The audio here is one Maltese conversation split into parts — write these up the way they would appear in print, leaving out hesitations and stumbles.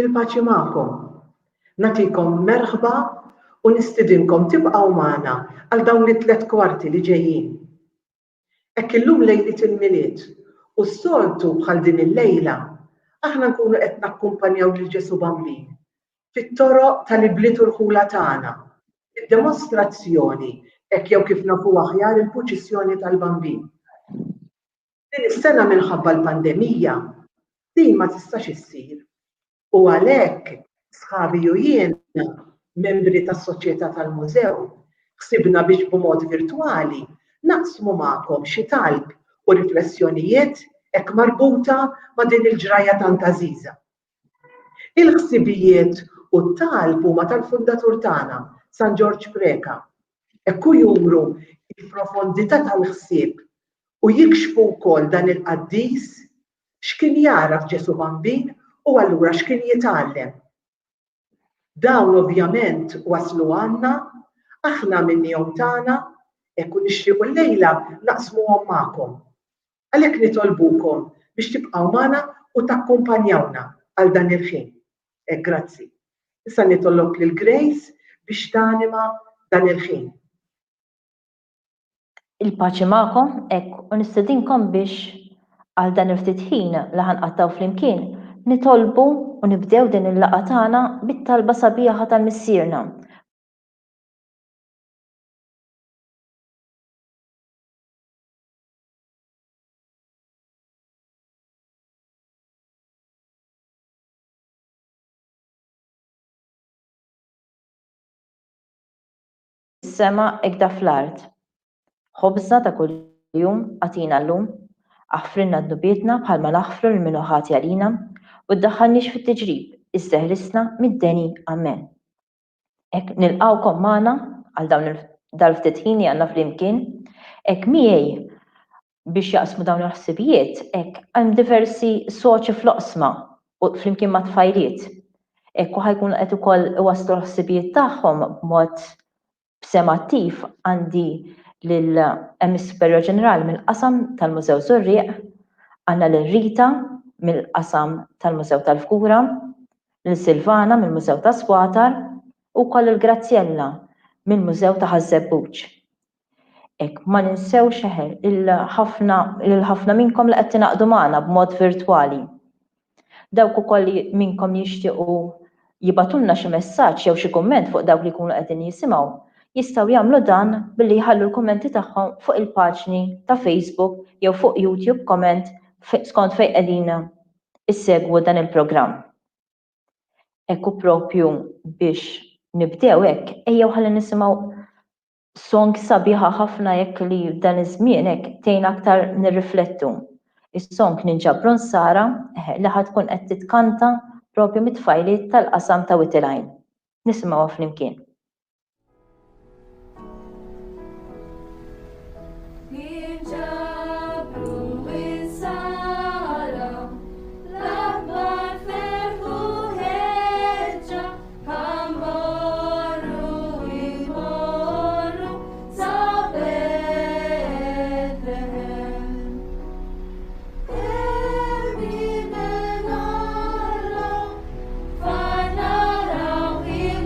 Il-paċi magħkom. Nagħtikom merħba u nistidinkom tibqgħu magħna għal dawn it-3 kwarti li ġejjin. Hekk illum lejlit il-milied u s-soltu bħal din il-lejla aħna nkunu qed nakkumpanjaw lil Ġesu Bambin fit-toroq tal-ibliet u l-ħula tagħna, id-demostrazzjoni hekk jew kif nafu aħjar il-proċessjoni tal-Bambin. Din is-sena minħabba l-pandemija din ma tistax issir. U għalhekk sħabi u jien membri tas-soċjetà tal-mużew ħsibna biex b'mod virtwali naqsmu magħkom xi talb u riflessjonijiet hekk marbuta ma' din il-ġraja tant għażiża. Il-ħsibijiet u t-talb huma tal-fundatur tagħna, San George Preka. Hekk juru il-profondità tal-ħsieb u jikxfu wkoll dan il-qaddis x'kien jaraf Ġesu Bambin u allura x'kien jitgħallem. Dawn ovvjament waslu għandna, aħna min-nihom tagħna hekk nixtiequ llejla naqsmuhom magħkom. Għalhekk nitolbukom biex tibqgħu magħna u takkumpanjawna għal dan il-ħin. Grazzi. Issa nitollob lil Grace biex tanima dan il-ħin. Il-paċi magħkom hekk u nistedinkom biex għal dan il-ftit ħin li ħanqattaw flimkien nitolbu u nibdew din il-laqgħa tagħna bit-talba sabiħa tal-missierna. Is-sema ekda fl-art. Ħobżna ta' kuljum għatina llum, aħfrinna d-nubietna bħalma naħfru l-minuħati għalina u ddaħħalniex fit-tiġrib, isseħrisna mid-deni amen. Hekk nilqgħukom magħna għal dawn dal-ftit ħin li għandna flimkien, hekk miegħi biex jaqsmu dawn il-ħsibijiet, hekk hemm diversi soċi fl-oqsma u flimkien ma' tfajliet. Hekk ħajkunu qed ukoll iwasslu l-ħsibijiet tagħhom b'mod b'sema attiv għandi lill-Emmiss Superior Ġenerali mill-qasam tal-Mużew Żurrieq, għandna lil Rita mill-qasam tal-Mużew tal-Fkura, lil Silvana mill-Mużew ta' Swatar u wkoll il-Grazzjella mill-Mużew ta' Ħażebbuġ. Hekk ma ninsewx il-ħafna minnkom li qed tingħaqdu magħna b'mod virtwali. Dawk ukoll minnkom jixtiequ jibatulna xi messaġġ jew xi kumment fuq dawk li jkunu qegħdin jisimgħu, jistgħu jagħmlu dan billi jħallu l-kummenti tagħhom fuq il-paġni ta' Facebook jew fuq YouTube comment skont fejn qegħdin issegwu dan il-programm. Hekk propju biex nibdew hekk ejjew ħalli nisimgħu song sabiħa ħafna hekk li f'dan iż-żmien hekk tgħin aktar nirriflettu. Is-song Ninġabru Nsara li ħad tkun qed titkanta propju mit-tfajliet tal-qasam ta' Witilgħajn. Nisimgħuha flimkien. Farna raw in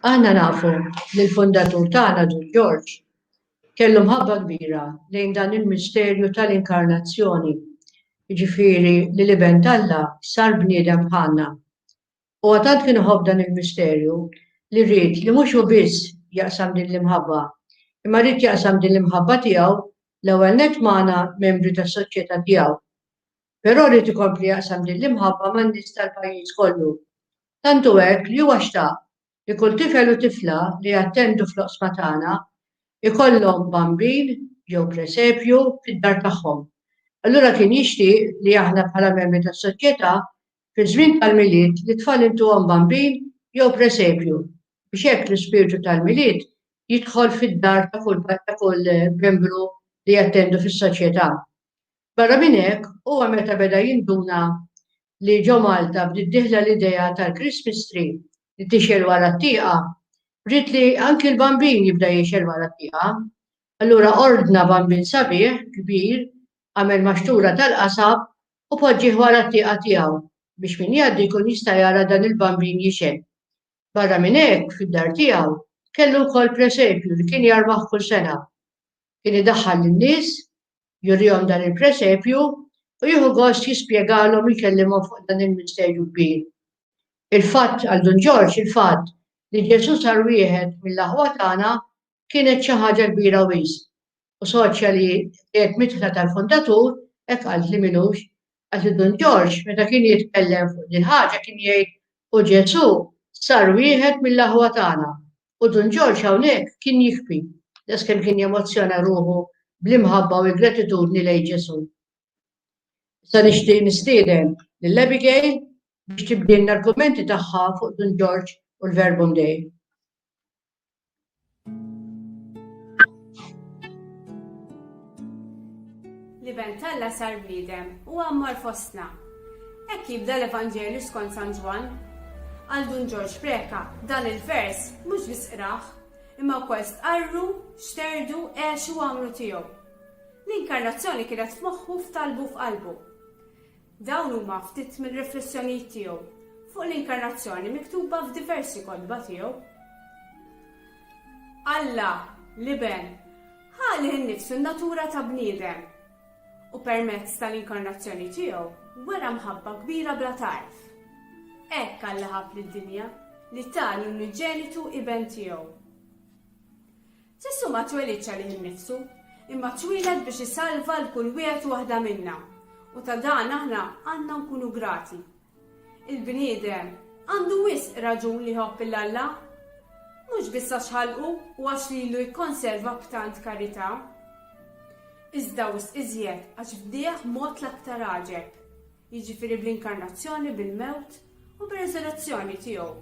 Aħna nafu li l-fundatur tagħna Don George kellu mħabba kbira lejn dan il-misterju tal-inkarnazzjoni, jiġifieri li l-iben Alla sar bniedem bħalna. U għatant kien iħobb dan il-misterju li rrid li mhux hu biss jaqsam din l-imħabba, imma rrid jaqsam din l-imħabba tiegħu l-ewwel nett magħna membri tas-soċjetà tiegħu. Però rrid ikompli jaqsam din l-imħabba man-nies tal-pajjiż kollu. Tantu hekk li huwa xtaq li kull tifel u tifla li jattendu fl-oqsma tagħna ikollhom bambin jew presepju fid-dar tagħhom. Allura kien jixtieq li aħna bħala membri tas-soċjetà fi-żmien tal-milied li tfal intuhom bambin jew presepju biex hekk l-ispirtu tal-milied jidħol fid-dar ta' kull membru li jattendu fis-soċjetà. Barra minn hekk huwa meta beda jinduna li ġo Malta bdiet tieħla l-idea tal-Christmas tree li tixel wara t-tieqa, rrid li anki l-bambin jibda jixel wara t-tieqa. Allura ordna bambin sabiħ kbir għamel maxtura tal-qasab u poġġih wara t-tieqa tiegħu biex min jgħaddi jkun jista' jara dan il-bambin jixel. Barra minn hekk fid-dar tiegħu kellu wkoll presepju li kien jarbaħ kull sena. Kien idaħħal lin-nies, jurihom dan il-presepju u jieħu gost jispjegalhom ikellimhom fuq dan il-misterju kbir. Il-fatt għal Don George il-fatt li Ġesu sar wieħed mill-aħwa tagħna kienet xi ħaġa kbira wisq. U soċja li qiegħed mitħla tal-fundatur hekk qalt li minux għal Don George meta kien jitkellem fuq din ħaġa kien jgħid u Ġesu sar wieħed mill-aħwa tagħna. U Don George hawnhekk kien jikfi. Deskemm kien jemozzjona ruħu bl-imħabba u l-gratitudni lejn Ġesu. Sa nixtieq nistieden lill-Abigail biex tibdilna l-kummenti tagħha fuq Don George u l-Verbum Dei. L-iben Alla sar bniedem u għammar fostna. Hekk jibda l-Evanġelju skont San Ġwan. Għal Don George preka dan il-vers mhux biss qrah, imma wkoll stqarru, xterdu, għexu għamlu tiegħu. L-inkarnazzjoni kienet f'moħħu f'talbu f'qalbu. Dawn huma ftit minn riflessjonijiet tiegħu fuq l-inkarnazzjoni miktuba f'diversi kotba tiegħu. Alla, l-iben, ħalih innifsu n-natura ta' bniedem u permezz tal-inkarnazzjoni tiegħu wera mħabba kbira bla tarf. Hekk Alla ħabb lid-dinja li tal l-uniġenitu iben tiegħu. Ġesu ma twelidx għalih innifsu, imma twieled biex isalva l-kull wieħed waħda minna. U ta' dan aħna għandna nkunu grati. Il-bniedem għandu wisq raġun li ħobb il-Alla, mhux biss għax ħalqu u għax lilu jikkonserva b'tant karità. Iżda wisq iżjed għax bdieħ mod l-aktar għaġeb, jiġifieri bl-inkarnazzjoni bil-mewt u b'reżurazzjoni tiegħu.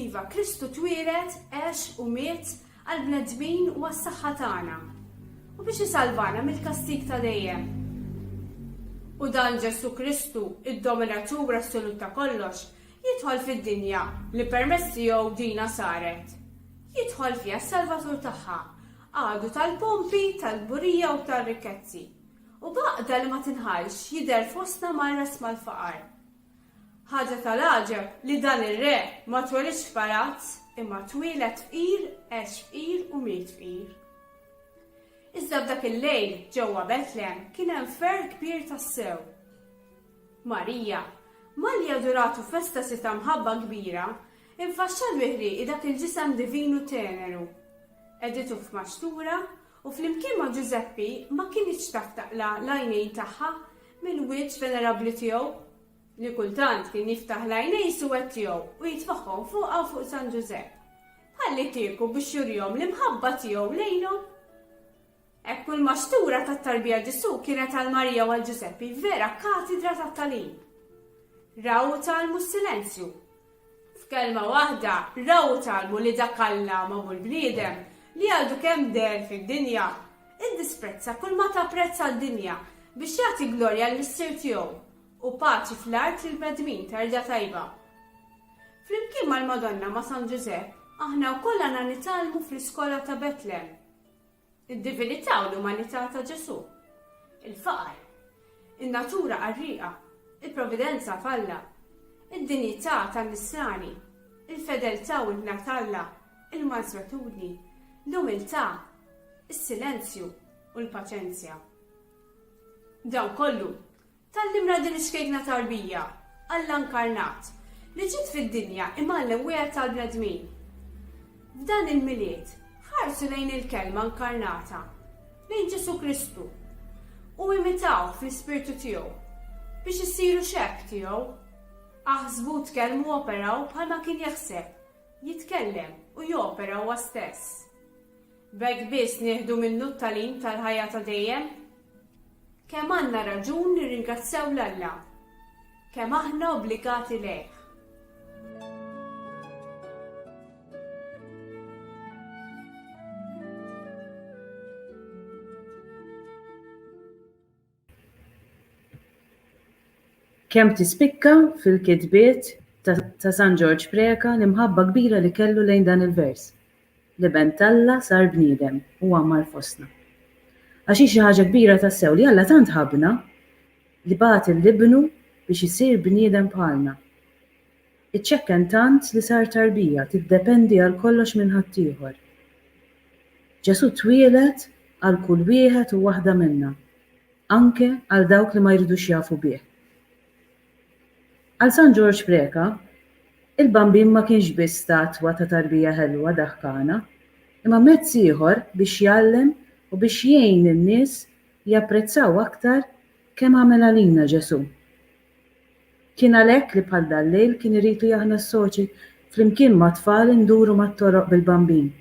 Iva Kristu twieled, għex u miet għall-bnedmin u għas-saħħa tagħna u biex isalvana mill-kastig ta' dejjem. U dan Ġesu Kristu, id-dominatur assolut ta' kollox, jidħol fid-dinja li permezz tiegħu dina saret. Jidħol fiha s-salvatur tagħha, għadu tal-pompi, tal-burija u tal-rikkezzi. U baqda li ma tinħallx jidher fostna marras mal-faqar. Ħaġa tal-għaġeb li dan ir-re ma twelidx f'palazz imma twieled fqir, għex fqir u miet fqir. Iżda b'dak il-lejl ġewwa Betlehem kien hemm fer kbir tas-sew. Marija, malli aduratu festa sita mħabba kbira, infaxxa l-wieħri dak il-ġisem divinu teneru. Editu f'maxtura u flimkien ma' Giuseppi ma kienx taf taqla l-għajnejn tagħha mill-wiċċ venerabbli tiegħu li kultant kien jiftaħ l-għajnejn suwed tiegħu u jitfaħħom fuqha fuq San Giuseppe. Ħalli tieku biex jurihom l-imħabba tiegħu lejlhom. Ekku l-maxtura tat-tarbija Ġesu kienet għal Marija u għal Giuseppi vera katedra tat-talim. Raw talmu s-silenzju. F'kelma waħda, raw talmu li dak Alla ma' l-bniedem li għadu kemm der fid-dinja, iddisprezza kull ma tapprezza d-dinja biex jagħti glorja l-Missier tiegħu u paċi fl-art il-bnedmin terġa' tajba. Flimkien mal-Madonna ma' San Giuseppe, aħna wkoll għandna nitalmu fl-iskola ta' Betlehem. Id-divinità u l-umanità ta' Ġesu, il-faqar, in-natura qarrieqa, il-provvidenza f'Alla, id-dinjità tan-nisrani, il-fedeltà u l-natalla, il-manswetudni, l-umiltà, is-silenzju u l-paċenzja. Dan kollu tallimna din ix-xkejkna tarbija Alla-inkarnat li ġiet fid-dinja imgħallem wieħed tal-bnedmin. F'dan il-miliet ħarsu lejn il-kelma inkarnata lejn Ġesu Kristu u imitaw fl-ispirtu tiegħu biex issiru xekk tiegħu. Aħsbu tkellmu operaw bħalma kien jaħseb, jitkellem u jopera huwa stess. B'hekk biss nieħdu minnu t-tagħlim tal-ħajja ta' dejjem? Kemm għandna raġun nirringrazzjaw l-Alla, kemm aħna obbligati leh. Kemm tispikka fil-kitbiet ta' San George Preka l-imħabba kbira li kellu lejn dan il-vers. Liben talla sar bniedem u għammar fostna. Għaxi xi ħaġa kbira tassew li Alla tant ħabna li bagħat il-libnu biex isir bniedem bħalna. Iċċekken tant li sar tarbija tiddependi għal kollox minn ħaddieħor. Ġesu twielet għal kull wieħed u waħda minna, anke għal dawk li ma jridux jafu bih. Għal San George Preka, il-bambin ma kienx biss statwa ta' tarbija ħelwa daħkana, imma mezz ieħor biex jgħallem u biex jgħin in-nies japprezzaw aktar kemm għamel għalina Ġesu. Kien għalhekk li bħal dal-lejl kien irid li aħna s-soċi flimkien ma' tfal induru mat-toroq bil-bambin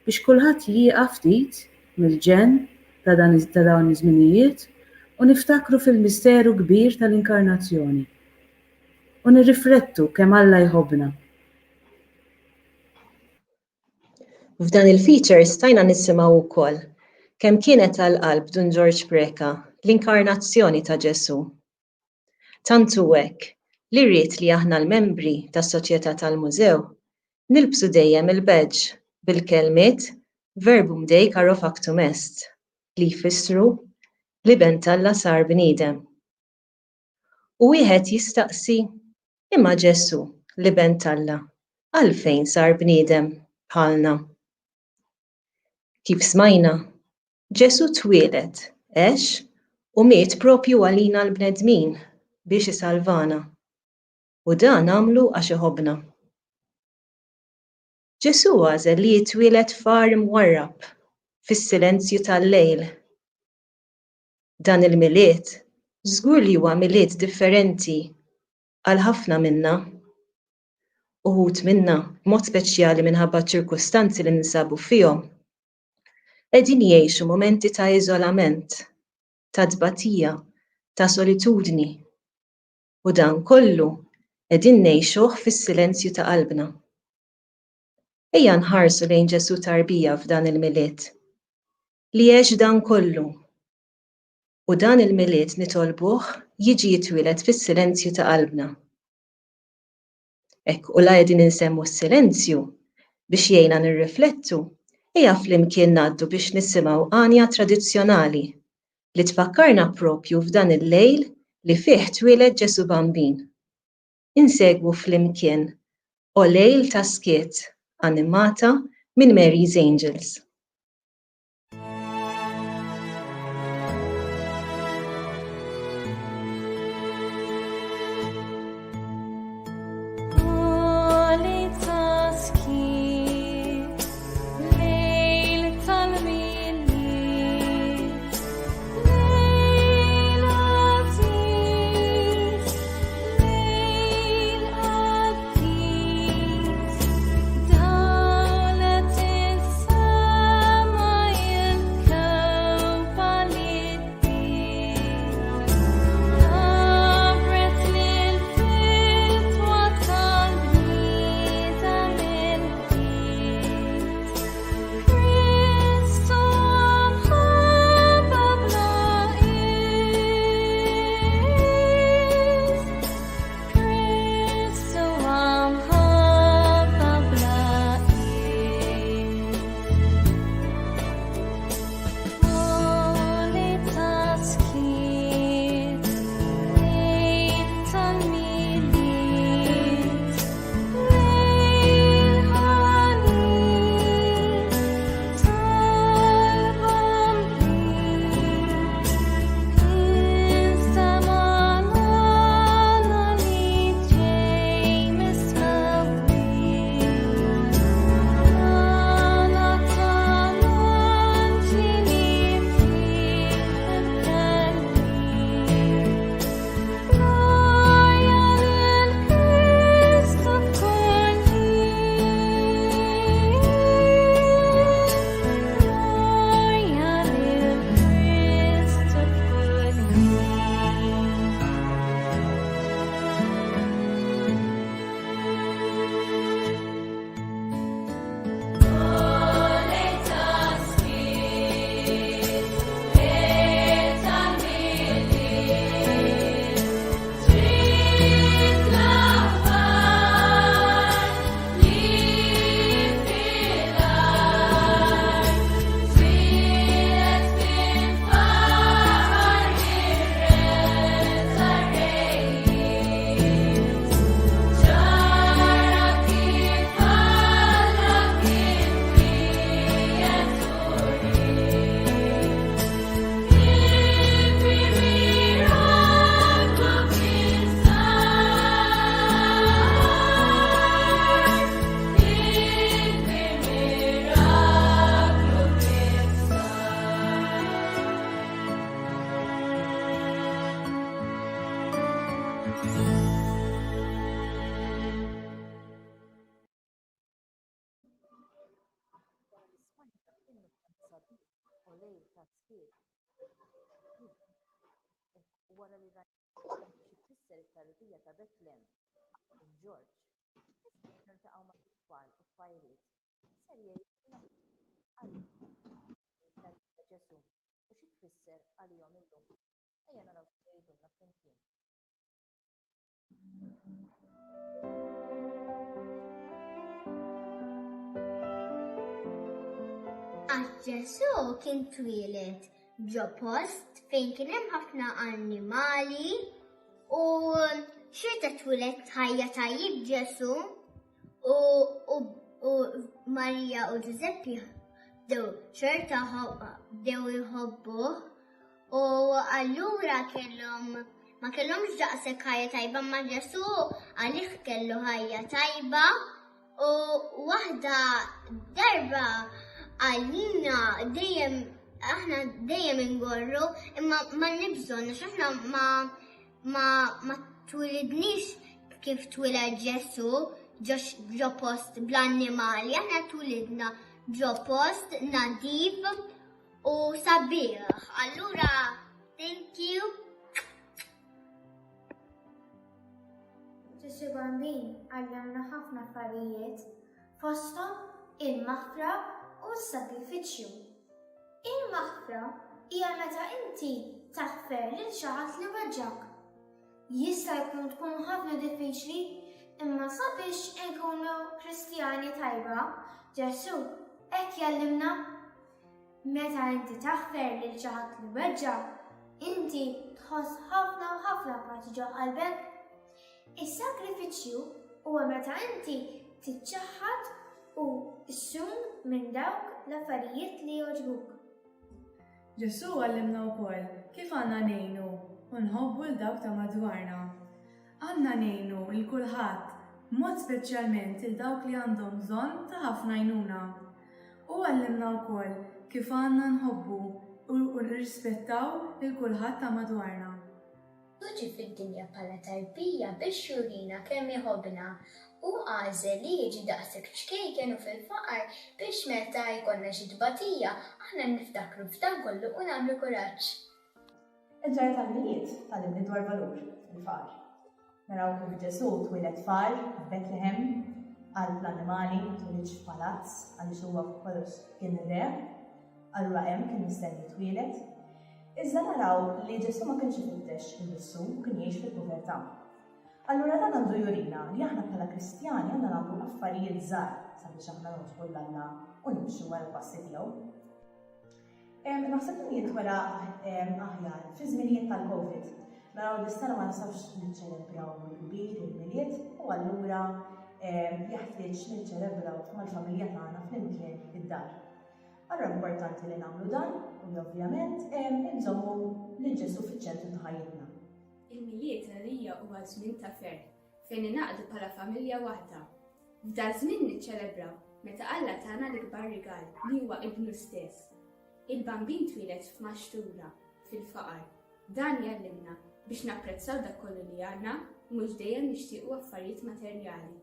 biex kulħadd jieqaf ftit mill-ġenn ta' dawn iż-żminijiet u niftakru fil-misteru kbir tal-inkarnazzjoni u nirriflettu kemm Alla jħobbna. F'dan il-feature stajna nisimgħu wkoll kemm kienet għall-qalb dun George Preka l-inkarnazzjoni ta' Ġesu. Tantu hekk li rrid li aħna l-membri tas-Soċjetà tal-Mużew nilbsu dejjem il-badge bil-kelmiet verbum Dei caro factum est li jfissru liben talla sar bniedem. U wieħed jistaqsi imma Ġesu liben talla għalfejn sar bniedem bħalna. Kif smajna, Ġesu twielet, għex u miet propju għalina l-bnedmin biex isalvana. U dan għamlu għax iħobbna. Ġesu għażel li jitwielet far imwarrab fis-silenzju tal-lejl. Dan il-miliet żgur li huwa miliet differenti għal ħafna minna. Uħud minna b'mod speċjali minħabba ċirkustanzi li ninsabu fihom qegħdin jgħixu momenti ta' iżolament, ta' tbatija, ta' solitudni. U dan kollu qegħdin ngħixuh fis-silenzju ta' qalbna. Ejja nħarsu lejn Ġesu tarbija f'dan il-miliet li għex dan kollu. U dan il-miliet nitolbuh jiġi jitwieled fis-silenzju ta' qalbna. Hekk u la qegħdin insemmu s-silenzju biex jgħinna nirriflettu ejja flimkien ngħaddu biex nisimgħu għanja tradizzjonali li tfakkarna proprju f'dan il-lejl li fih twieled Ġesu bambin. Insegwu flimkien O lejl ta' skiet animata minn Mary's Angels. Down at his side. Wara li rajna xi tfisser it-tarbija ta' Bethlehem George, niltaqgħu ma' tfal u tfajliet ser jgħidulna għal Ġesu u xi tfisser għalihom illum. Ejja naraw xi jgħidulna flimkien. Għax Ġesu kien twieled ġo post fejn kien hemm ħafna annimali u xorta twieled ħajja tajjeb Ġesu u Marija u Giuseppe dew xorta dew jħobbuh u allura ma kellhomx daqshekk ħajja tajba ma Ġesu għalih kellu ħajja tajba u waħda darba għalina aħna dejjem ingorru imma ma nibżonna x'aħna ma twilidniex kif twiled Ġesu ġo post bl-annimali, aħna twilidna ġo post nadif u sabiħ. Allura, thank you. Ġesu bambin għallamna ħafna affarijiet fosthom il-maħfra u s-sagrifiċċju. Il-maħfra hija meta inti taħfer lil xi ħadd li weġġak. Jista' jkun tkun ħafna diffiċli imma sabiex inkunu Kristjani tajba, Ġesu hekk jallimna meta inti taħfer lil xi ħadd li weġġak, inti tħoss ħafna u ħafna paċi ġo qalbek. Is-sagrifiċċju huwa meta inti tiċċaħħad u issum minn dawk l-affarijiet li jogħġbuk. Ġesu għallimna wkoll kif għandna ngħinu u nħobbu l dawk ta' madwarna. Għandna ngħinu l kulħadd, mod speċjalment il dawk li għandhom bżonn ta' ħafna għajnuna. U għallimna wkoll kif għandna nħobbu u nirrispettaw lil kulħadd ta' madwarna. Tuġi fid-dinja bħala tarbija biex jurina kemm jħobbna u għażel li jiġi daqshekk ċkejken u fil-faqar biex meta jkollna xi tbatija aħna niftakru f'dan kollu u nagħmlu kuraġġ. Il-ġar tal-miliet tal-ibni dwar valur il-faqar. Naraw kif Ġesu twieled far f'Bethlehem għal l-annimali twilidx f'palazz għaliex huwa kollox kien re, allura hemm kien mistenni twieled. Iżda naraw li Ġesu ma kienx ifittex il-bissu kien jgħix fil-puvertà. Allura dan għandu jurina li aħna bħala Kristjani għandna nagħmlu affarijiet żgħar sabiex aħna nogħġbu l-Alla u nimxu wara l-passi tiegħu. Naħseb li jitwera aħjar fi żminijiet tal-Covid. Naraw dis-sena ma nistgħux niċċelebraw il-kbir il-miliet u allura jeħtieġ niċċelebraw mal-familja tagħna flimkien id-dar. Allura importanti li nagħmlu dan u ovvjament inżommu lil Ġesu fiċ-ċentru ta' ħajjitna. Il-miliet għalija huwa żmien ta' fer fejn ingħaqdu bħala familja waħda. F'dan żmien niċċelebraw meta Alla tagħna l-ikbar rigal li huwa ibnu stess. Il-bambin twieled f'maxtura fil-faqar. Dan jallimna biex napprezzaw dak kollu li għandna mhux dejjem nixtiequ affarijiet materjali.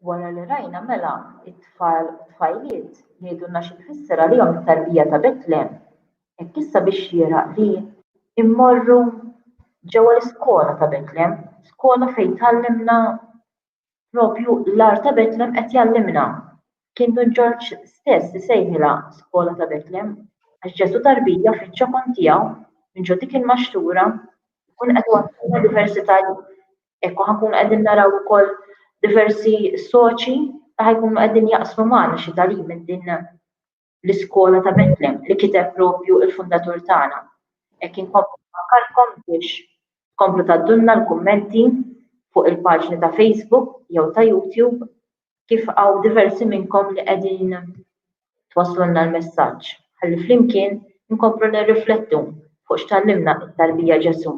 Wara li rajna mela it-tfal u tfajliet jgħidulna xi tfisser għalihom it-tarbija ta' Bethlehem, hekk issa biex jieraq li immorru ġewwa l-iskola ta' Bethlehem, skola fejn tallimna propju l-art ta' Bethlehem qed jallimna. Kien Don George stess isejħilha skola ta' Bethlehem għax Ġesu tarbija fiċ-ċokon tiegħu minn ġo dik il-maxtura kun qed wassilna diversità hekk ħankun qegħdin naraw ukoll diversi soċi ta' ħajkunu qegħdin jaqsmu magħna xi talim minn din l-iskola ta' Bethlehem li kiteb propju il-fundatur tagħna. Hekk inkomplu nfakkarkom biex tkomplu tgħaddulna l-kummenti fuq il-paġni ta' Facebook jew ta' YouTube kif hawn diversi minnkom li qegħdin twasslulna l-messaġġ. Ħalli flimkien inkomplu nirriflettu fuq x'tallimna t-tarbija Ġesu.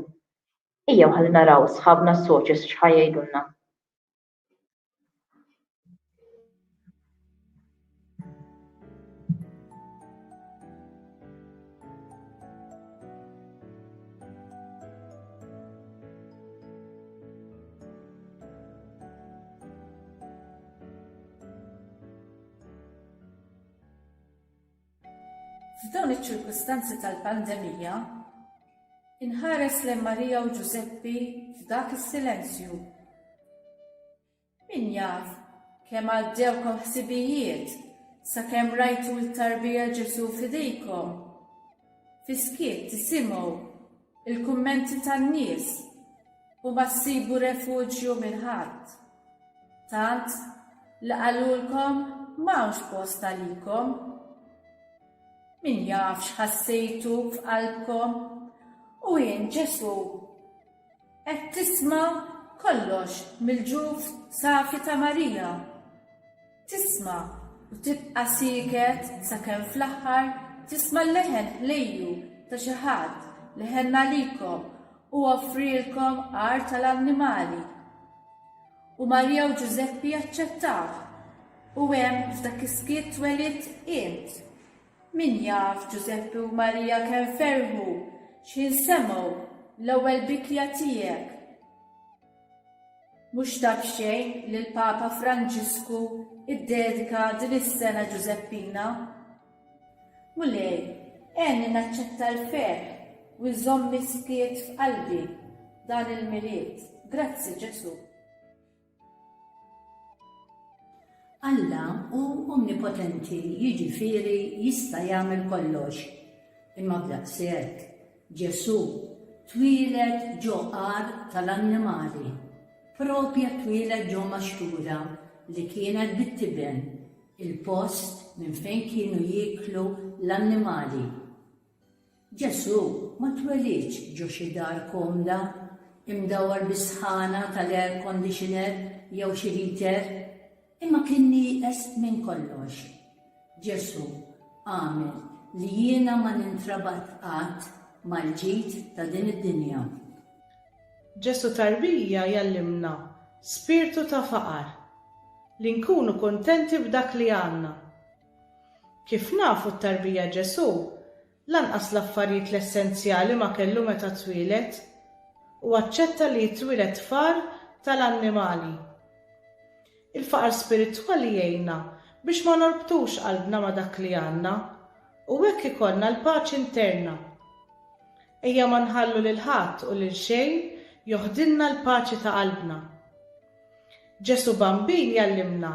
Ejjew ħalli naraw sħabna s-soċi x'ħajjgħidulna. F'dawn iċ-ċirkustanzi tal-pandemija, inħares lejn Marija u Giuseppi f'dak is-silenzju. Min jaf kemm għaddewkom ħsibijiet sakemm rajtu l-tarbija Ġesu f'idejkom. Fiskiet tisimgħu il-kummenti tan-nies u ma ssibu refuġju minn ħadd. Tant li qalulkom m'hawnx post għalikom. Min jaf x'ħassejtu f'qalbkom u jien Ġesu qed tisma' kollox mill-ġuf safi ta' Marija. Tisma' u tibqa' siket sakemm fl-aħħar tisma' l-leħen ħlejju ta' xi ħadd li ħenna likom u offrilkom art tal-annimali. U Marija u Giuseppi jaċċettaw u hemm f'dak iskiet twelid int. Min jaf Giuseppi u Marija kemm ferħu x'insemgħu l-ewwel bikja tiegħek. Mhux taf xejn li l-Papa Franġisku iddedika din is-sena Giuseppina? Mulej, għenni naċċetta l-ferħ u jżommi skiet f'qalbi dan il-miliet. Grazzi Ġesu. Alla hu omnipotenti, jiġifieri jista' jagħmel kollox. Imma b'daqshekk Ġesu twieled ġo qar tal-annimali. Propja twieled ġo maxtura li kienet bit-tiben, il-post minn fejn kienu jieklu l-annimali. Ġesu ma twelidx ġo xi dar komda, imdawwar bisħana tal-air conditioner jew xi heater, imma kien nieqes minn kollox. Ġesu għamel li jiena ma nintrabat qatt mal-ġid ta' din id-dinja. Ġesu tarbija jallimna spiritu ta' faqar, li nkunu kontenti b'dak li għandna. Kif nafu t-tarbija Ġesu, lanqas l-affarijiet l-essenzjali ma kellu meta twieled u aċċetta li jitwieled tfal tal-annimali. Il-faqar spiritwali jgħinna biex ma norbtux qalbna ma dak li għandna u hekk ikollna l-paċi interna. Ejja ma nħallu lil ħadd u lil xejn joħdilna l-paċi ta' qalbna. Ġesu bambin jallimna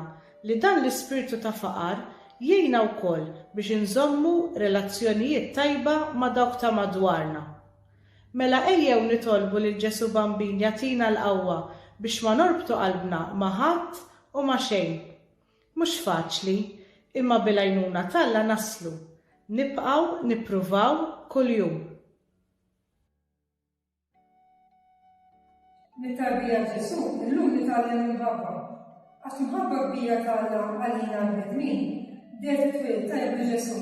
li dan l-ispirtu ta' faqar jgħinna wkoll biex inżommu relazzjonijiet tajba ma' dawk ta' madwarna. Mela ejjew nitolbu lil Ġesu bambin jagħtina l-qawwa biex ma norbtu qalbna ma' ħadd u ma' xejn. Mhux faċli, imma bil-għajnuna talla naslu. Nibqgħu nippruvaw kuljum. Mit-tarbija Ġesu, illum nitgħallem il-Babba. Għax imħabba kbira tagħna għalina l-bnedmin, dejt it-twiel tajb li Ġesu.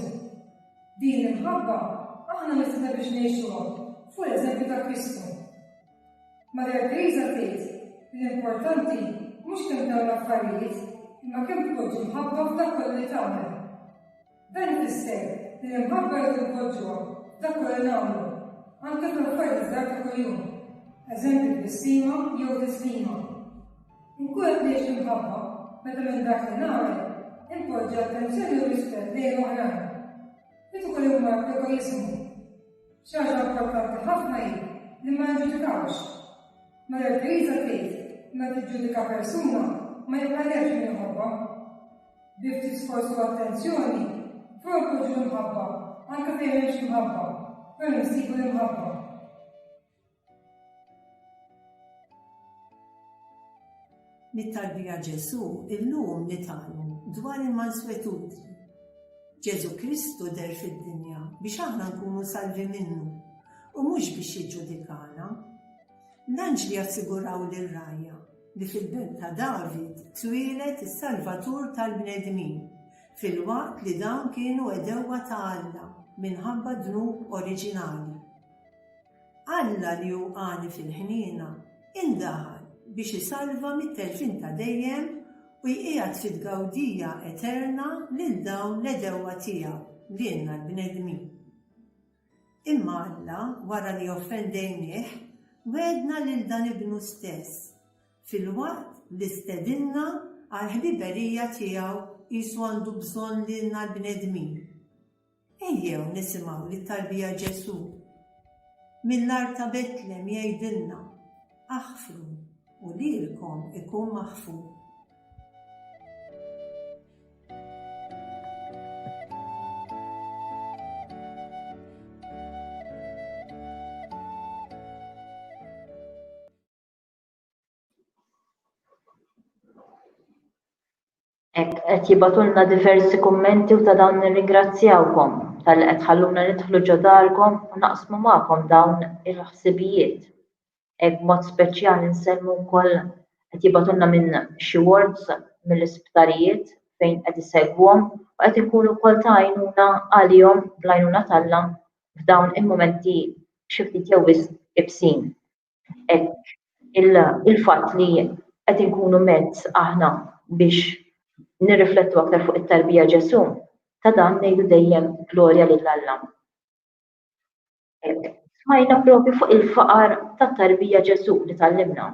Din imħabba aħna nistgħu biex ngħixuha fuq l-eżempju ta' Kristu. Marja Teresa tgħid l-importanti mhux kemm dawn l-affarijiet, imma kemm tpoġġi mħabba f'dak kollu li tagħmel. Dan ifisser li l-imħabba li tinpoġġuha f'dak kollu li nagħmlu, anke fl-affarijiet żgħar ta' kuljum. Eżempju b'istima jew tislima. Inkun qed ngħix imħabba meta minn dak li nagħmel impoġġi attenzjoni u rispett lejn oħrajn. Meta ukoll huma egoiżmu. Xi ħaġa importanti ħafna hi li ma nġudikawx. Marja Teresa tgħid meta tiġġudika persuna ma jibqalekx minn imħabba. Bi ftit sforz u attenzjoni propoġġu l-imħabba anke fejn m'hemmx imħabba, fejn nsibu l-imħabba. Mit-tarbija Ġesu illum nitgħallmu dwar il-mansuetudni. Ġesu Kristu der fid-dinja biex aħna nkunu salvi minnu u mhux biex jiġġudikana. L-anġli jassiguraw lil-rajja li fil-belt ta' David twieled is-Salvatur tal-bnedmin fil-waqt li dawn kienu edewwa ta' Alla minħabba dnub oriġinali. Alla li hu għani fil-ħniena indaħal biex isalva mit-telfin ta' dejjem u jqiegħed fid-gawdija eterna lil dawn l-edewwa tiegħu lilna l-bnedmin. Imma Alla wara li offendejnieh wedna lil dan ibnu stess fil-waqt li stedinna għal ħbiberija tiegħu qisu għandu bżonn lilna l-bnedmin. Ejjew nisimgħu li tarbija Ġesu. Mill-art ta' Betlem jgħidilna aħfru u lilkom ikun maħfur. Qed jibatulna diversi kummenti u ta' dawn nirringrazzjawkom tal qed ħalluna nidħlu ġo darkom u naqsmu magħkom dawn il-ħsibijiet. Hekk b'mod speċjali nsellmu wkoll qed jibatulna minn xi wards mill-isptarijiet fejn qed isegwhom u qed ikunu wkoll ta' għajnuna għalihom bl-għajnuna tagħna f'dawn il-mumenti xi ftit jew wisq ibsin. Hekk il-fatt li qed inkunu mezz aħna biex nirriflettu aktar fuq it-tarbija Ġesu, ta' dan ngħidu dejjem glorja lil Alla. Smajna propju fuq il-faqar tat-tarbija Ġesu li tallimna.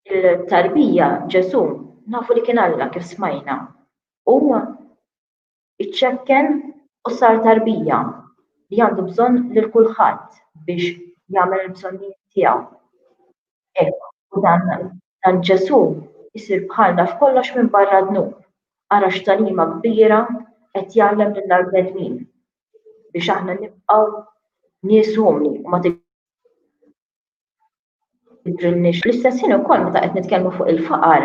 Il-tarbija Ġesu nafu li kien Alla kif smajna. Huwa iċċekken u sar tarbija li għandu bżonn lil kulħadd biex jagħmel il-bżonnijiet tiegħu. U dan Ġesu isir bħalna f'kollox minn barra d-nur, ara x'talima kbira qed jgħallem lill-bnedmin biex aħna nibqgħu nies umli u ma tidrilniex. L-istess ħin ukoll meta qed nitkellmu fuq il-faqar,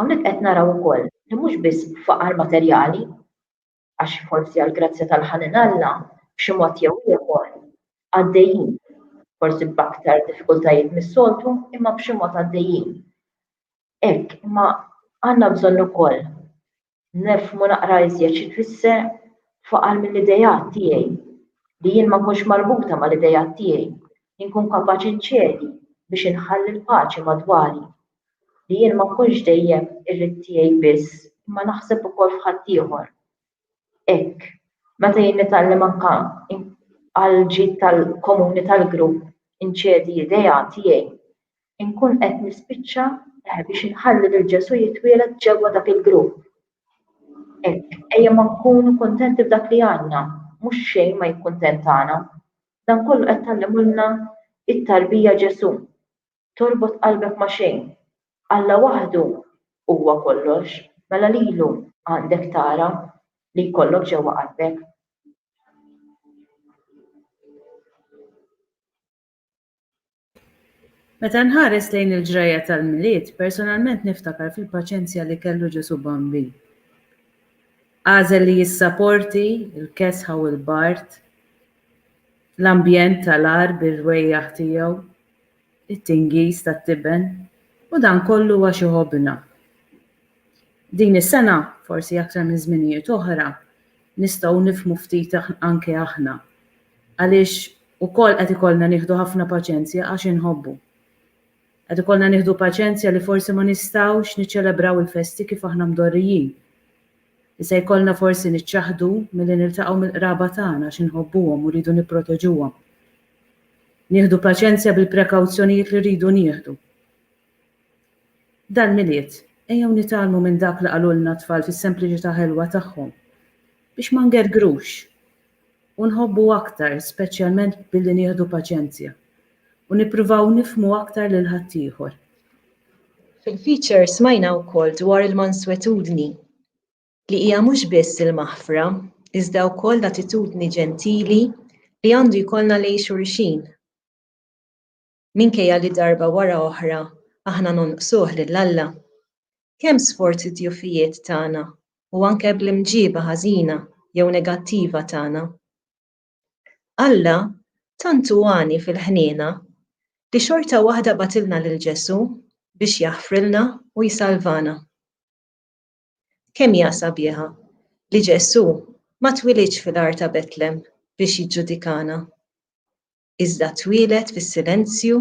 hawnhekk qed naraw ukoll li mhux biss faqar materjali, għax forsi għall-grazzja tal-ħanin Alla b'xi mod jew ieħor għaddejjin, forsi b'aktar diffikultajiet mis-soltu imma b'xi mod għaddejjin. Hekk, imma għandna bżonn ukoll nefhmu naqra iżjed xi tfisser faqar mill-idejat tiegħi li jien ma nkunx marbuta mal-idejat tiegħi, li nkun kapaċi nċedi biex inħalli l-paċi madwari, li jien ma nkunx dejjem irrid tiegħi biss, imma naħseb ukoll f'ħadd ieħor. Hekk, meta jien nitgħallem anke għal ġid tal-komuni tal-grupp inċedi idejat tiegħi, inkun qed nispiċċa biex inħalli lil Ġesu jitwieled ġewwa dak il-grupp. Hekk, ejja ma nkunu kuntenti b'dak li għandna, mhux xejn ma jikkuntentana. Dan kollu qed tallimulna it-tarbija Ġesu. Torbot qalbek ma' xejn. Alla waħdu huwa kollox, mela lilu għandek tara li jkollok ġewwa qalbek. Meta nħares lejn il-ġrajja tal-miliet, personalment niftakar fil-paċenzja li kellu Ġesu bambin. Għażel li jissapporti il-kesħa u l-bart, l-ambjent tal-ar bil-rwejjaħ tiegħu, it-tingiż tat-tiben, u dan kollu huwa xi ħobbna. Din is-sena, forsi aktar minn żminijiet oħra, nistgħu nifhmu ftit anke aħna, għaliex ukoll qed ikollna nieħdu ħafna paċenzja għax inħobbu. Qed ikollna nieħdu paċenzja li forsi ma nistgħux niċċelebraw il-festi kif aħna mdorrijin. Li se jkollna forsi niċċaħdu milli niltaqgħu mill-qraba tagħna għax inħobbuhom u rridu nipproteġuhom. Nieħdu paċenzja bil-prekawzjonijiet li rridu nieħdu. Dal-miliet ejjew nitgħallmu minn dak li qalulna tfal fis-sempliċità ħelwa tagħhom biex ma ngergrux u nħobbu aktar, speċjalment billi nieħdu paċenzja. U nippruvaw nifhmu aktar lil ħadd ieħor. Fil-feature smajna wkoll dwar il-manswetudni li hija mhux biss il-maħfra, iżda wkoll l-attitudni ġentili li għandu jkollna lejn xulxin. Minkejja li darba wara oħra aħna nonqsuh lil Alla. Kemm sforzi djufijiet tagħna u anke bl-imġiba ħażina jew negattiva tagħna. Alla tant għani fil-ħniena li xorta waħda batilna lil Ġesu biex jaħfrilna u jsalvana. Kemm hija sabiħa li Ġesu ma twilidx fil-art ta' Betlem biex jiġġudikana, iżda twieled fis-silenzju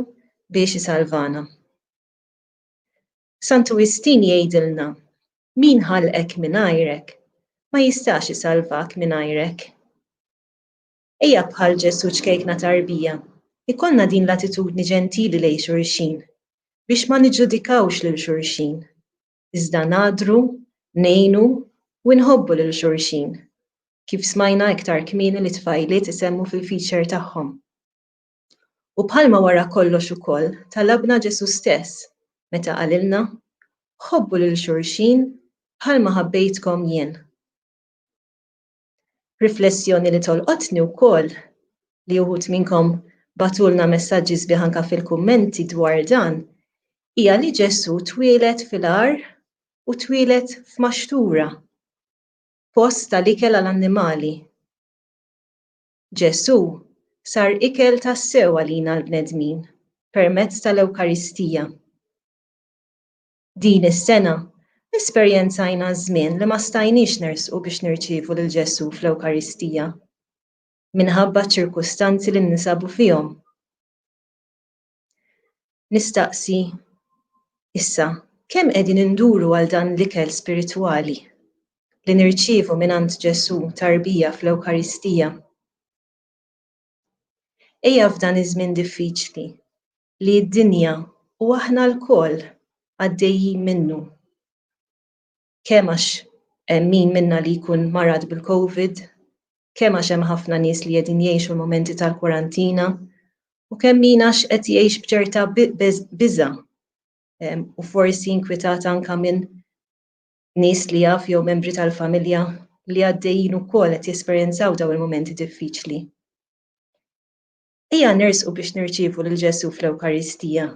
biex isalvana. Sant Augustin jgħidilna, min ħalqek mingħajrek ma jistax isalvak mingħajrek. Ejja bħal Ġesu ċkejkna tarbija, ikollna din l-attitudni ġentili lejn xulxin biex ma niġġudikawx lil xulxin, iżda ngħadru, ngħinu u nħobbu lil xulxin. kif smajna iktar kmieni li tfajliet isemmu fil-feature tagħhom. U bħalma wara kollox ukoll talabna Ġesu stess meta qalilna ħobbu lil xulxin bħalma ħabbejtkom jien. Riflessjoni li tolqotni wkoll li uħud minnkom batulna messaġġi sbieħ anke fil-kummenti dwar dan hija li Ġesu twieled fil-ar u twieled f'maxtura, post tal-ikel għall-annimali. Ġesu sar ikel tas-sew għalina l-bnedmin permezz tal-Ewkaristija. Din is-sena esperjenzajna żmien li ma stajniex nersqu biex nirċievu lil Ġesu fl-Ewkaristija minħabba ċ-ċirkustanzi li ninsabu fihom. Nistaqsi, issa, kemm qegħdin induru għal dan l-ikel spiritwali li nirċievu mingħand Ġesu tarbija fl-Ewkaristija? Ejja f'dan iż-żmien diffiċli li d-dinja u aħna lkoll għaddejjin minnu. Kemm għax hemm min minna li jkun marad bil-COVID, kemm għax hemm ħafna nies li qegħdin jgħixu l-momenti tal-kwarantina u kemm min għax qed jgħix b'ċerta biża' u forsi inkwitat anke minn nies li jaf jew membri tal-familja li għaddejjin ukoll qed jesperjenzaw dawn il-momenti diffiċli. Ejja nersqu biex nirċievu lil Ġesu fl-Ewkaristija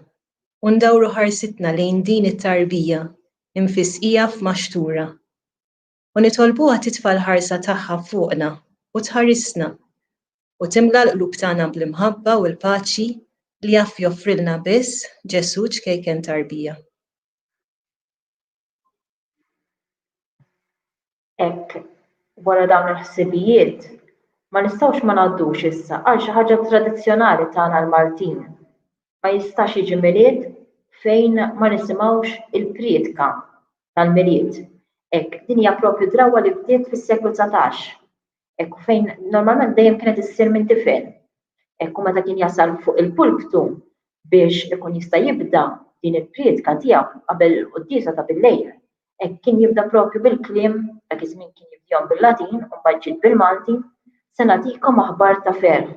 u ndawru ħarsitna lejn din it-tarbija infisqija f'maxtura u nitolbuha titfa' l-ħarsa tagħha fuqna u tħarisna u timla l-qlub tagħna bl-imħabba u l-paċi li jaf joffrilna biss Ġesu ċkejken tarbija. Hekk wara dawn il-ħsibijiet ma nistgħux ma ngħaddux issa għal xi ħaġa tradizzjonali tagħna l-Maltin. Ma jistax jiġi milied fejn ma nisimgħux il-priedka tal-milied. Hekk din hija proprju drawwa li bdiet fis-seklu 19. Hekk fejn normalment dejjem kienet issir minn tifel. Hekk meta kien jasal fuq il-pulptu biex ikun jista' jibda din il-priedka tiegħu qabel il-quddiesa ta' bil-lejl. Hekk kien jibda proprju bil-kliem dak iż-żmien kien jibdihom bil-Latin u mbagħad ġiet bil-Malti se nagħtikom aħbar ta' ferħ.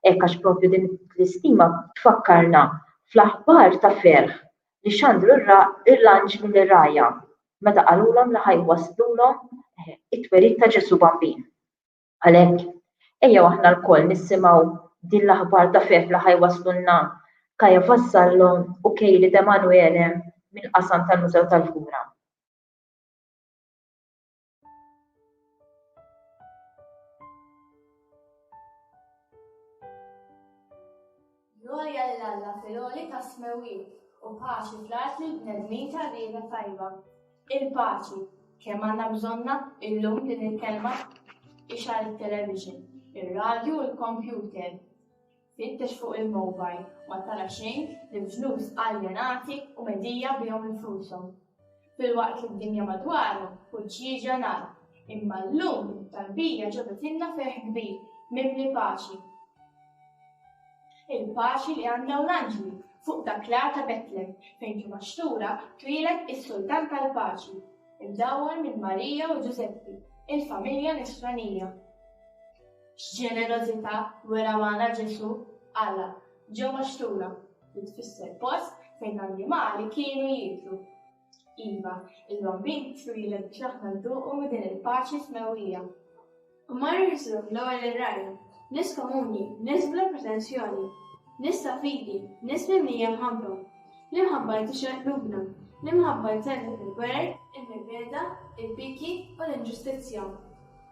Hekk għax proprju din l-istima tfakkarna fl-aħbar ta' ferħ li xandru l-anġli lir-rajja meta qalulhom li ħajwaslulhom it-twerid ta' Ġesu Bambin. Għalhekk ejjew aħna lkoll nissimgħu din l-aħbar ta' ferħ li ħajwaslulna Kaja Vassallo u Kejli Emanuele mill-qasam tal-Mużew tal-Kura. Glorja l-Alla fil-għoli ta' smewiet u paċi fl-art li bnedmin ta' rieda tajba. Il-paċi, kemm għandna bżonna illum din il-kelma ixar il-television, il-radju u l-kompjuter. Fittex fuq il-mobile, ma tara xejn li bġnus aljenati u medija bihom infushom. Fil-waqt li d-dinja madwarhom kull xi ġenar, imma llum it-tarbija ġobetilna ferħ kbir mimli paċi. Il-paċi li għandna l-anġli fuq dak l-ar ta' Betlem fejn ġu maxtura twieled is-Sultan tal-Paċi, imdawwar minn Marija u Giuseppi, il-familja Nisranija. X'ġenerożità wera magħna Ġesu Alla ġew maxtura li tfisser post fejn l-annimali kienu jieklu. Iva, il-bambin twieled biex aħna nduqu minn din il-paċi smewija. U marru jisru l-ewwel ir-rajja, nies komuni, nies bla pretenzjoni, nies ta' fidi, nies mimlija mħabba, li mħabba jtixraq qlubna, li mħabba jtellef il-gwerer, il-mibeda, il-biki u l-inġustizzja.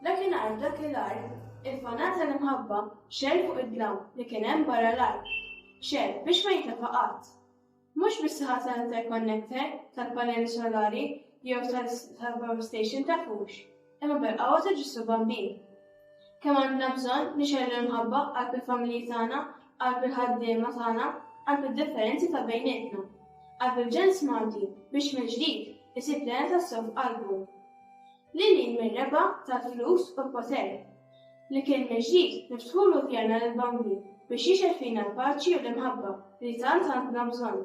Dakinhar dak il-art, il-fanata l-imħabba xer fuq id-dlam li kien hemm barra l-art. Xer biex ma jitlafa qatt. Mhux bis-saħħa tal-interconnector tal-paneli solari jew tal-power station ta' fux, imma bil-qawwa ta' Ġesu Bambin. Kemm għandna bżonn nixerru l-mħabba qalb il-familji tagħna, qalb il-ħaddiema tagħna, qalb id-differenzi ta' bejnietna, qalb il-ġens Malti biex mill-ġdid isib lejn tas-sew f'qalbu. Lilin mir-reba tal-flus u l-poter li kien mill-ġdid niftħulu fjerna l-bambin biex jixer fina l-paċi u l-imħabba li tant għandna bżonn.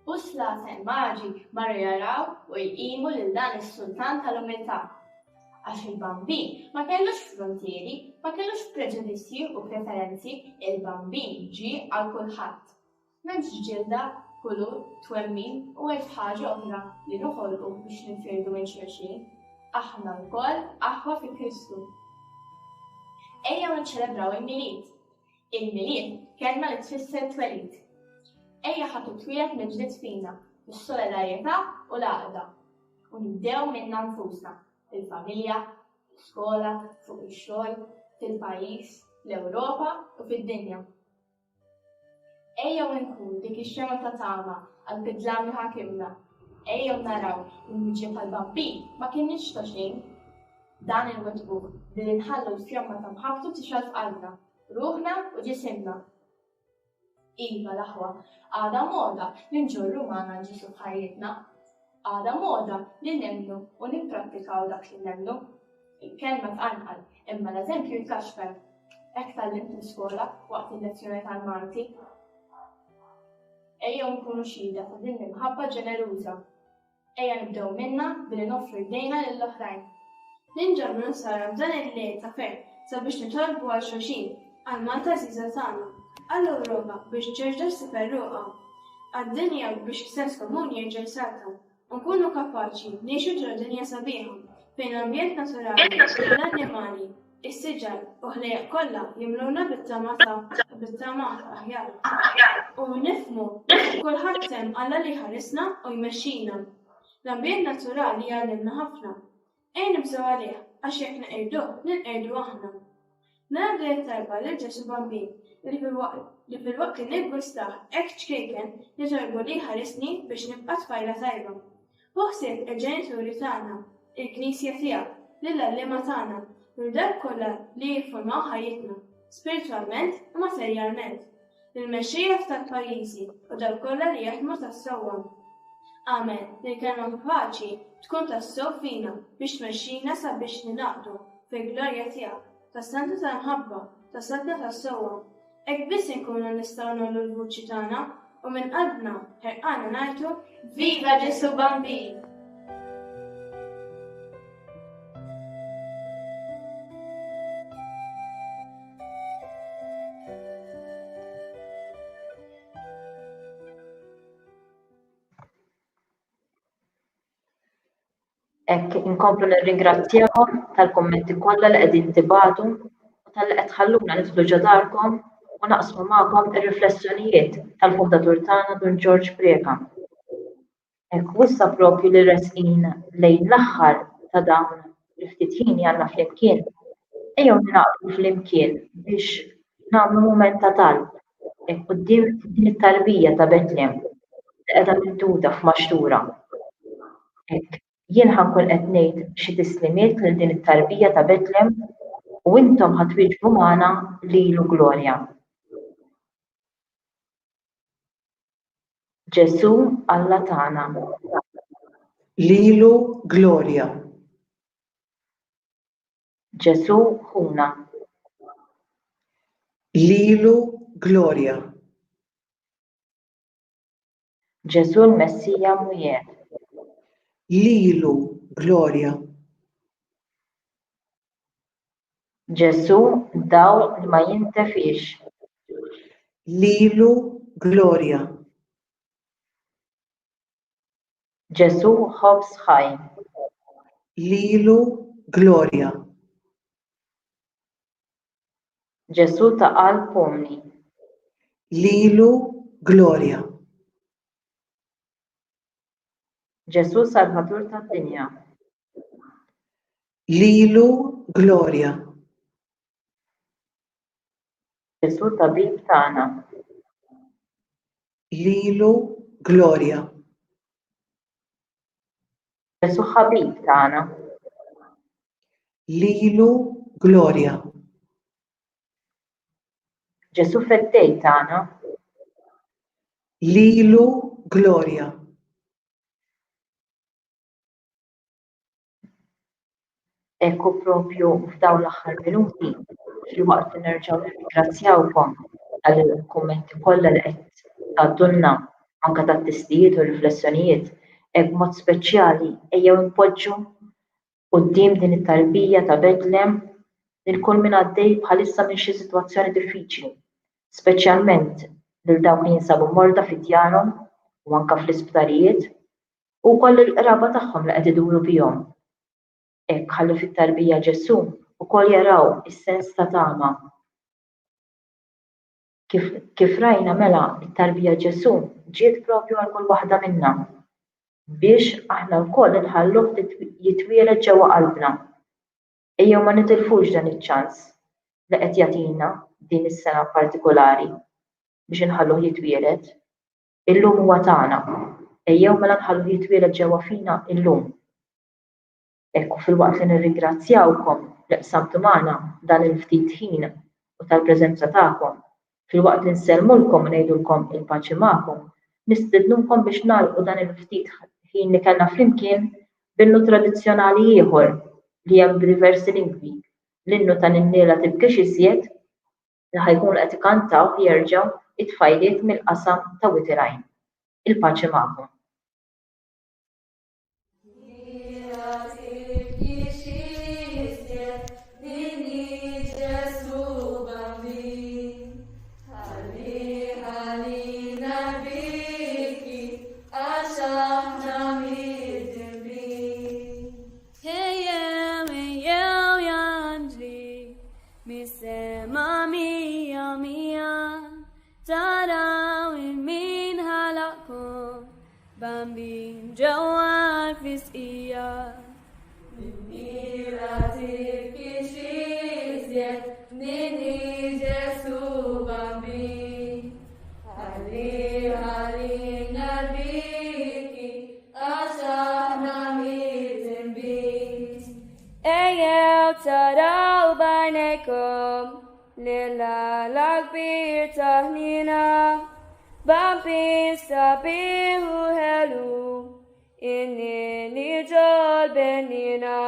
U slaten maġi marru jaraw u jqimu lil dan is-Sultan tal-Umità. Għax il-bambin ma kellux frontieri, ma kellux preġudizzi u preferenzi, il-bambin ġi għal kulħadd. M'hemmx ġilda, kulur, twemmin u ħaġa oħra li noħolqu biex ninfirdu minn xulxin. Aħna wkoll aħwa fi Kristu. Ejja niċċelebraw il-milied. Il-milied kelma li tfisser twelid. Ejja ħadd twieled mill-ġdid fina, bis-solidarjetà u l-għaqda. U nibdew minna nfusna, fil-familja, fil-skola, fuq ix-xogħol, fil-pajjiż, l-Ewropa u fid-dinja. Ejjew nkun dik ix-xema ta' tama għall-bidla li ħakimna. Ejjew naraw il-miġi tal-bambin ma kienx ta' xejn. Dan il-wetbuq li nħallu l-fjomma ta' mħabtu tixal f'qalbna, ruħna u ġisimna. Iva l-aħwa, għada moda li nġorru magħna Ġesu f'ħajjitna. Għada moda li nemmnu u nipprattikaw dak li nemmnu. Il-kelma tqanqal, imma l-eżempju jitkaxfer. Hekk tallimt l-iskola waqt il-lezzjoni tal-Malti. Ejja nkunu xhieda ta' din il-ħabba ġeneruża. Ejja nibdew minna billi noffru jdejna lill-oħrajn. Ninġabru nsara b'dan il-lejl ta' fer sabiex nitolbu għal xulxin, għal Malta żgħira tagħna, għall-Ewropa biex ġerġa' ssiperruqa, għad-dinja biex sens komuni jerġa' jsarta, u nkunu kapaċi ngħixu ġra dinja sabiħa fejn l-ambjent naturali, l-annimali, is-siġar u ħlejjaq kollha jimluna bit-tama aħjar. U nifhmu kulħadd hemm Alla li ħarisna u jmexxina. L-ambjent naturali jgħallimna ħafna. Ejn nibżgħu għalih għax jekk ninqerdu aħna. Nagħmlu tajba lil Ġesu bambin li fil-waqt li nibgustaħ hekk ċkejken li torbu li ħarisni biex nibqa' tfajla tajba. Waħseb il-ġenituri tagħna, il-Knisja tiegħek, lill-għalliema tagħna, u dak kollha li jiffurmaw ħajjitna, spiritwalment u materjalment, lill-mexxejja tal-pajjiżi u dawk kollha li jaħdmu tas-sewwa. Amen, li kelma paċi tkun tas-sew fina biex tmexxina sabiex ninaqdu fil-glorja tiegħek, tas-santa tal-mħabba, tas-santa tas-sewwa. Hekk biss inkunu nistgħu nagħmlu l-vuċi tagħna u minn qalbna ħerqana ngħidu Viva Ġesu Bambin! Hekk inkomplu nirringrazzjahom tal-kummenti kollha li qegħdin tibagħtu u tal-li qed tħalluna nidħlu ġo darkom u naqsmu magħkom ir-riflessjonijiet tal-fundatur tagħna Don George Preka. Hekk wissa proprju li resqin lejn l-aħħar ta' dawn il-ftit ħin għandna flimkien, ejjew ningħaqdu flimkien biex nagħmlu mument ta' talb hekk quddiem din it-tarbija ta' Betlehem li qiegħda mintuda f'maxtura. Hekk jien ħankun qed ngħid xi tislimiet lil din it-tarbija ta' Betlehem u intom ħatwieġbu magħna lilu glorja. Ġesu Alla tagħna. Lilu glorja. Ġesu ħuna. Lilu glorja. Ġesu l-Messija mwiegħed. Lilu glorja. Ġesu dawl li ma jintefix. Lilu glorja. Ġesu ħobs ħaj. Lilu glorja. Ġesu ta' qalb umni. Lilu glorja. Ġesu Salvatur tad-dinja. Lilu glorja. Ġesu tabib tagħna. Lilu glorja. Ġesu ħabib tagħna. Lilu glorja. Ġesu feddej tagħna. Lilu glorja. Ekku propju f'dawn l-aħħar minuti fil-waqt li nerġgħu nirringrazzjawkom għall-kummenti kollha li qed tgħaddulna anke tat-testijiet u riflessjonijiet hekk b'mod speċjali ejjew impoġġu quddiem din it-tarbija ta' Bethlehem lil kull min għaddej bħalissa minn xi sitwazzjoni diffiċli, speċjalment lil dawk li jinsabu morda fid-djarhom u anke fl-isptarijiet u wkoll il-qraba tagħhom li qed iduru bihom. Hekk ħalli fit-tarbija Ġesu wkoll jaraw is-sens ta' tama. Kif rajna mela it-tarbija Ġesu ġiet propju għal kull waħda minnha biex aħna wkoll inħalluh jitwieled ġewwa qalbna. Ejjew ma nitilfux dan iċ-ċans li qed jagħtina din is-sena partikolari biex inħalluh jitwieled. Illum huwa tagħna. Ejjew mela nħalluh jitwieled ġewwa fina illum. Ekku fil-waqt li nirringrazzjawkom li qsamtu magħna dan il-ftit ħin u tal-preżenza tagħkom, fil-waqt li nsellmulkom u ngħidulkom il-paċi magħkom, nistidnulkom biex nagħlqu dan il-ftit ħin li kellna flimkien b'innu tradizzjonali ieħor li hemm b'diversi lingwi, l-innu ta' Ninniela tibkix iżjed li ħajkunu qed ikantaw jerġgħu it-tfajliet mill-qasam ta' Witirajn. Il-paċi magħkom. Bambin ġewwa l-fisqija. Ninniela tibkix iżjed, Ninni Ġesu bambin. Ħallina l-biki għax aħna mid-dembin. Ejjew taraw b'għajnejkom lil-Alla kbir ta' ħnina. Bambin sabiħ u ħelu, in-Ninni ġol bennina.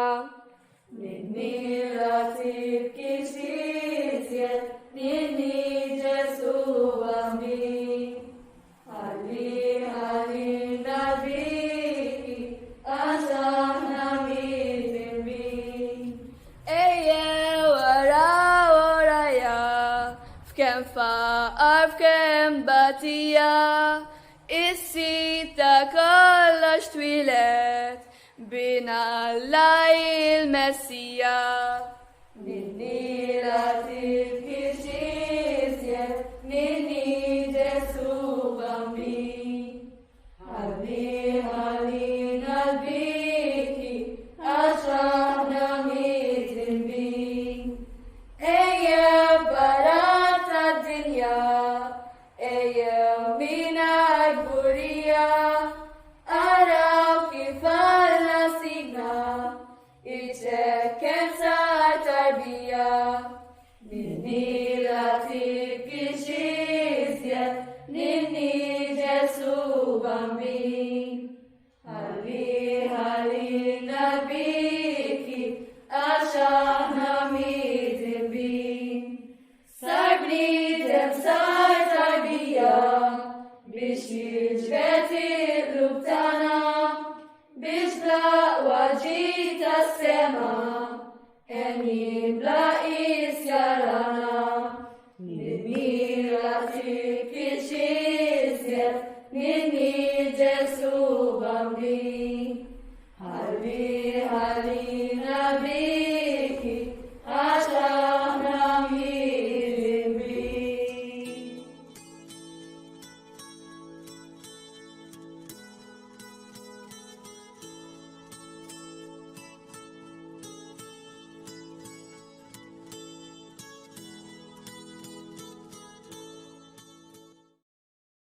Ninniela tibkix iżjed, Ninni Ġesu bambin. Ħallina l-biki għax aħna mid-dembin. Ejjew waraw warajja, f'kemm faqar f'kemm batija, is-sita kollox twilet bina Alla il-Messija. Ninniela tibkix iżjed, Ninni Ġesu bambin. Ħallina l-biki għax aħna mid-dembin. Ejjew barra tad-dinja, ejjew mingħajr burija, araw kif Alla signa, iċ-ċekk kemm sar tarbija. Ninniela tibkix iżjed, Ninni Ġesu bambin. Ħallina l-biki għax aħna mid-dembin. Sar bniedem sar tarbija biex jiġbed il-qlub tagħna, biex bl-aqwa ġid tas-sema għenjin bla qis jarana. Ninniela tibkix iżjed, Ninni Ġesu bambin.